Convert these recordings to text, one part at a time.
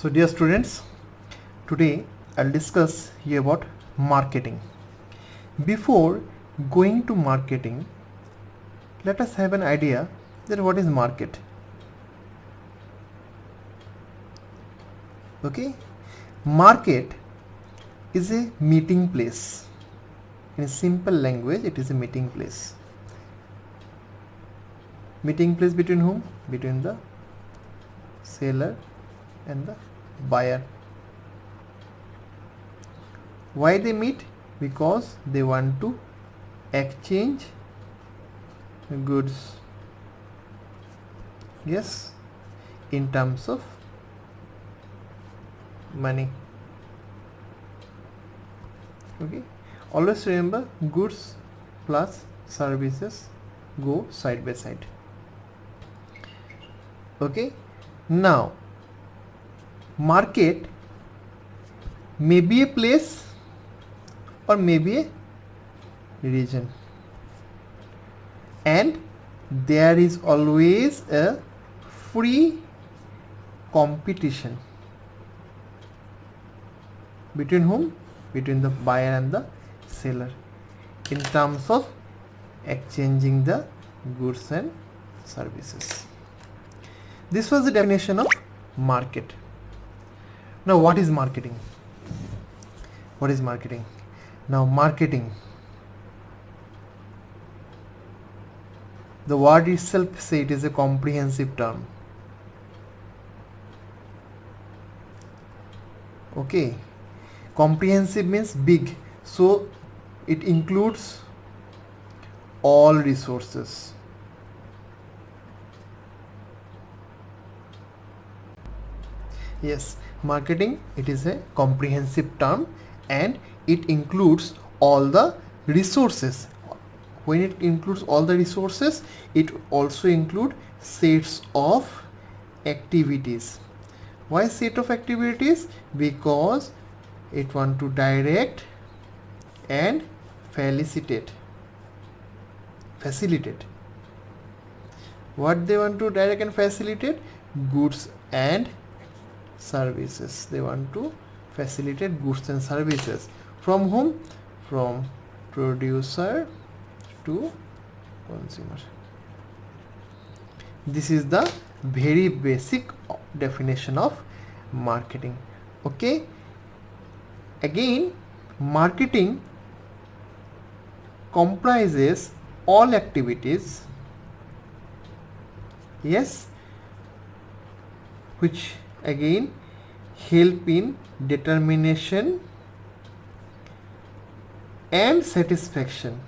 So dear students, today I'll discuss here about marketing. Before going to marketing, let us have an idea that what is market. Okay, market is a meeting place. In simple language, it is a meeting place. Meeting place between whom? Between the seller and the buyer. Why they meet? Because they want to exchange goods. Yes, in terms of money. Okay, always remember goods plus services go side by side. Okay, now market may be a place or may be a region, and there is always a free competition between whom? Between the buyer and the seller in terms of exchanging the goods and services. This was the definition of market. Now what is marketing? What is marketing? Now marketing, the word itself says it is a comprehensive term. Okay, comprehensive means big, so it includes all resources. Yes, marketing, it is a comprehensive term and it includes all the resources. When it includes all the resources, it also includes sets of activities. Why set of activities? Because it want to direct and facilitate. What they want to direct and facilitate? Goods and services. They want to facilitate goods and services. From whom? From producer to consumer. This is the very basic definition of marketing. Okay, again, marketing comprises all activities, yes, which again help in determination and satisfaction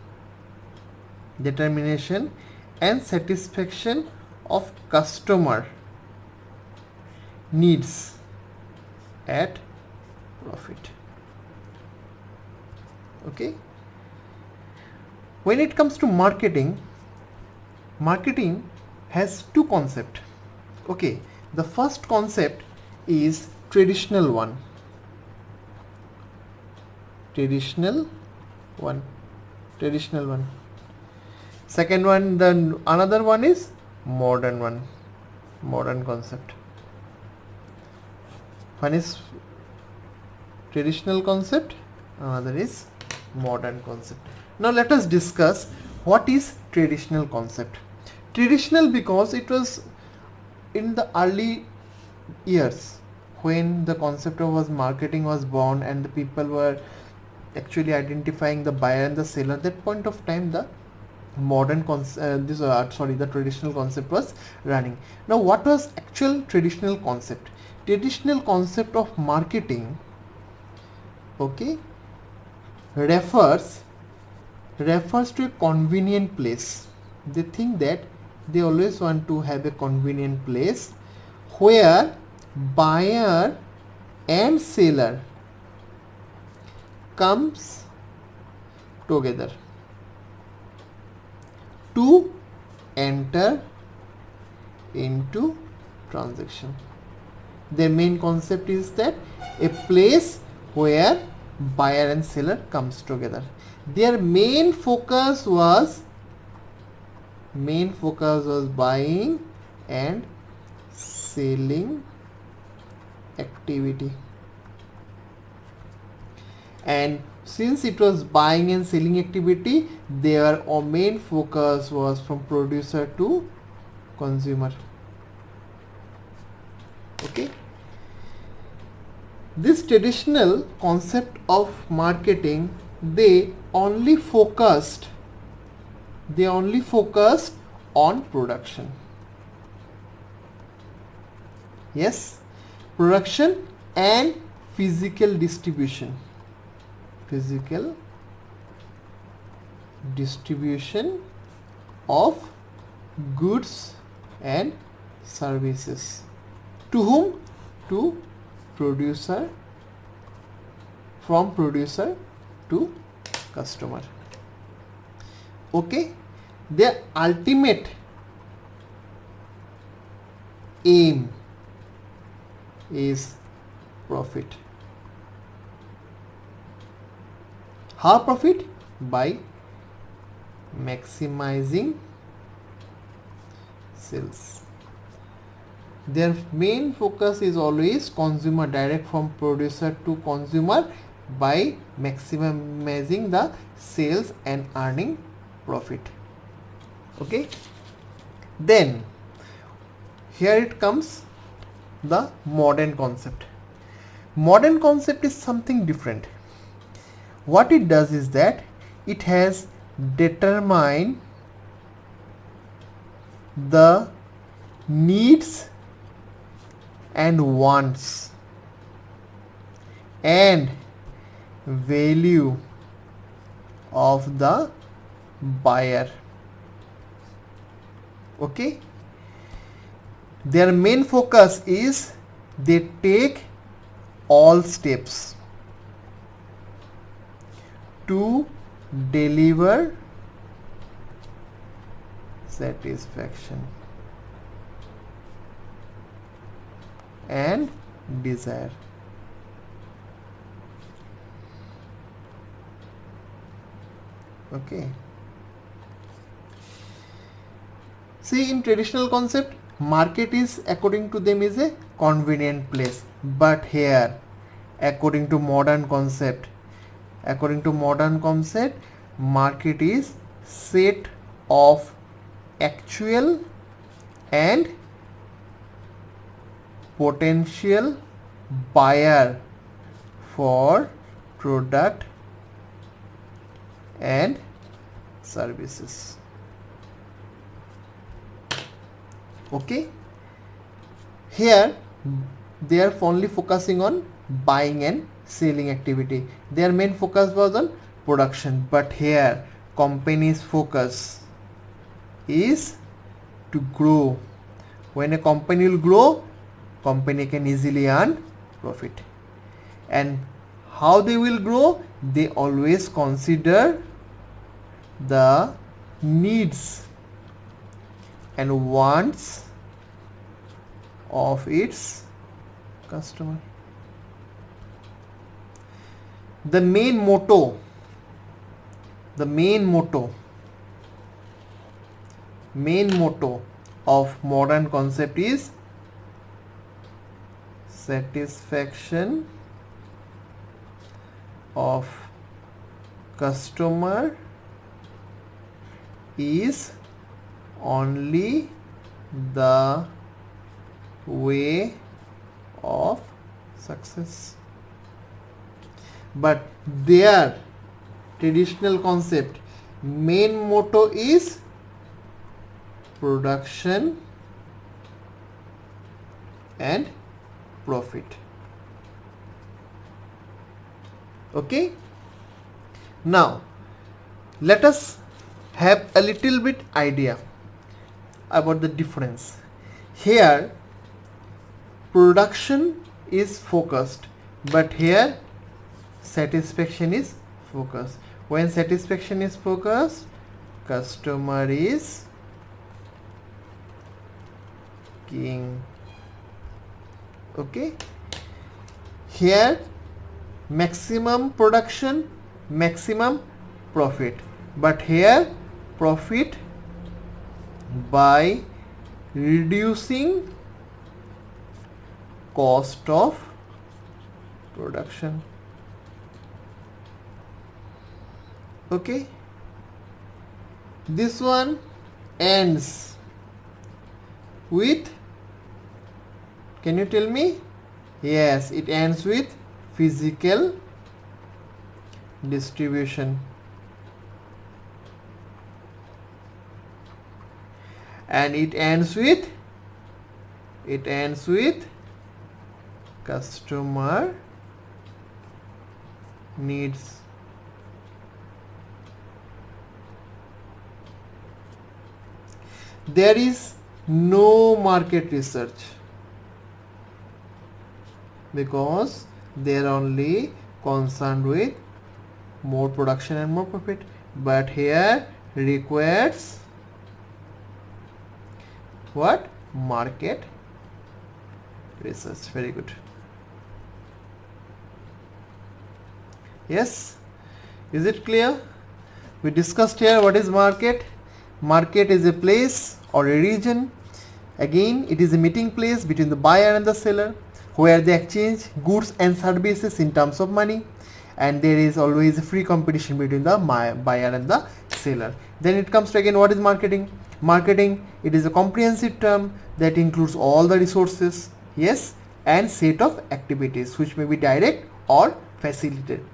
of customer needs at profit. Okay, when it comes to marketing has two concepts. Okay, the first concept is traditional one. Second one, then another one is modern concept. One is traditional concept, another is modern concept. Now let us discuss what is traditional concept. Traditional because it was in the early years when the concept of marketing was born and the people were actually identifying the buyer and the seller. At that point of time, the the traditional concept was running. Now what was actual traditional concept? Traditional concept of marketing, okay, refers to a convenient place. They think that they always want to have a convenient place where buyer and seller comes together to enter into transaction. Their main concept is that a place where buyer and seller comes together. Their main focus was buying and selling activity. And since it was buying and selling activity, their main focus was from producer to consumer. Okay, this traditional concept of marketing, they only focused on production. Yes, production and physical distribution of goods and services. To whom? To producer, from producer to customer. Okay, their ultimate aim is profit. How profit? By maximizing sales. Their main focus is always consumer, direct from producer to consumer, by maximizing the sales and earning profit. Okay, then here it comes the modern concept. Modern concept is something different. What it does is that it has determined the needs and wants and value of the buyer. Okay, their main focus is they take all steps to deliver satisfaction and desire. Okay, see, in traditional concept, market is, according to them, is a convenient place, but here, according to modern concept, market is set of actual and potential buyer for product and services. Okay, here they are only focusing on buying and selling activity. Their main focus was on production, but here company's focus is to grow. When a company will grow, company can easily earn profit. And how they will grow? They always consider the needs and wants of its customer. The main motto of modern concept is satisfaction of customer is only the way of success. But their traditional concept main motto is production and profit. Okay, now let us have a little bit idea about the difference. Here production is focused, but here satisfaction is focused. When satisfaction is focused, customer is king. Okay, here maximum production, maximum profit, but here profit by reducing cost of production. Okay, this one ends with, can you tell me? Yes, it ends with physical distribution. And it ends with customer needs. There is no market research because they are only concerned with more production and more profit, but here requires what? Market research. Very good. Yes, is it clear? We discussed here what is market. Market is a place or a region. Again, it is a meeting place between the buyer and the seller where they exchange goods and services in terms of money, and there is always a free competition between the buyer and the seller. Then it comes to again, what is marketing? Marketing, it is a comprehensive term that includes all the resources, yes, and set of activities which may be direct or facilitated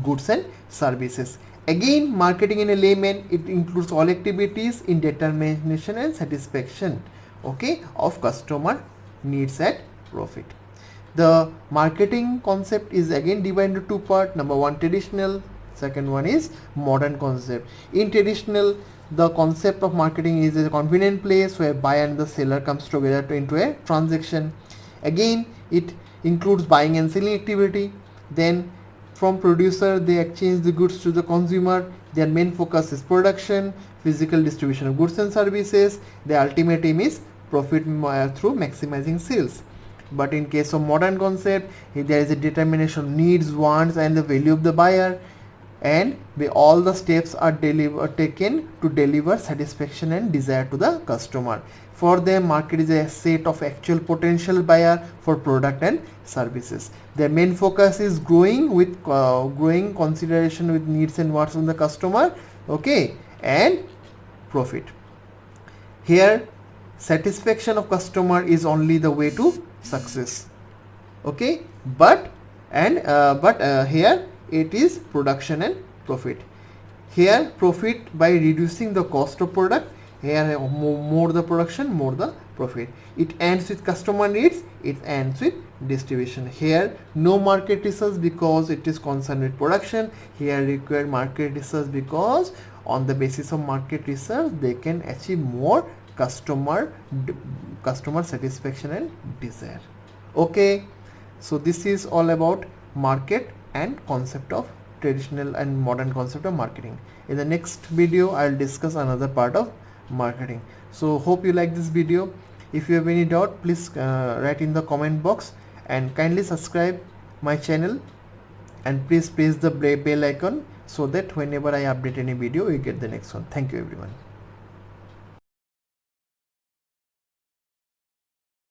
goods and services. Again, marketing in a layman, it includes all activities in determination and satisfaction, okay, of customer needs and profit. The marketing concept is again divided into two parts. Number one, traditional. Second one is modern concept. In traditional, the concept of marketing is a convenient place where buyer and the seller comes together into a transaction. Again, it includes buying and selling activity. Then from producer, they exchange the goods to the consumer. Their main focus is production, physical distribution of goods and services. The ultimate aim is profit through maximizing sales. But in case of modern concept, there is a determination of needs, wants, and the value of the buyer, and all the steps are taken to deliver satisfaction and desire to the customer. For them, market is a set of actual potential buyer for product and services. Their main focus is growing consideration with needs and wants of the customer, okay, and profit. Here, satisfaction of customer is only the way to success, okay, but here it is production and profit. Here profit by reducing the cost of product. Here more the production, more the profit. It ends with customer needs, it ends with distribution. Here no market research because it is concerned with production. Here required market research because on the basis of market research they can achieve more customer satisfaction and desire. Okay, so this is all about market and concept of traditional and modern concept of marketing. In the next video I'll discuss another part of marketing. So hope you like this video. If you have any doubt, please write in the comment box, and kindly subscribe my channel and please press the bell icon so that whenever I update any video you get the next one. Thank you everyone.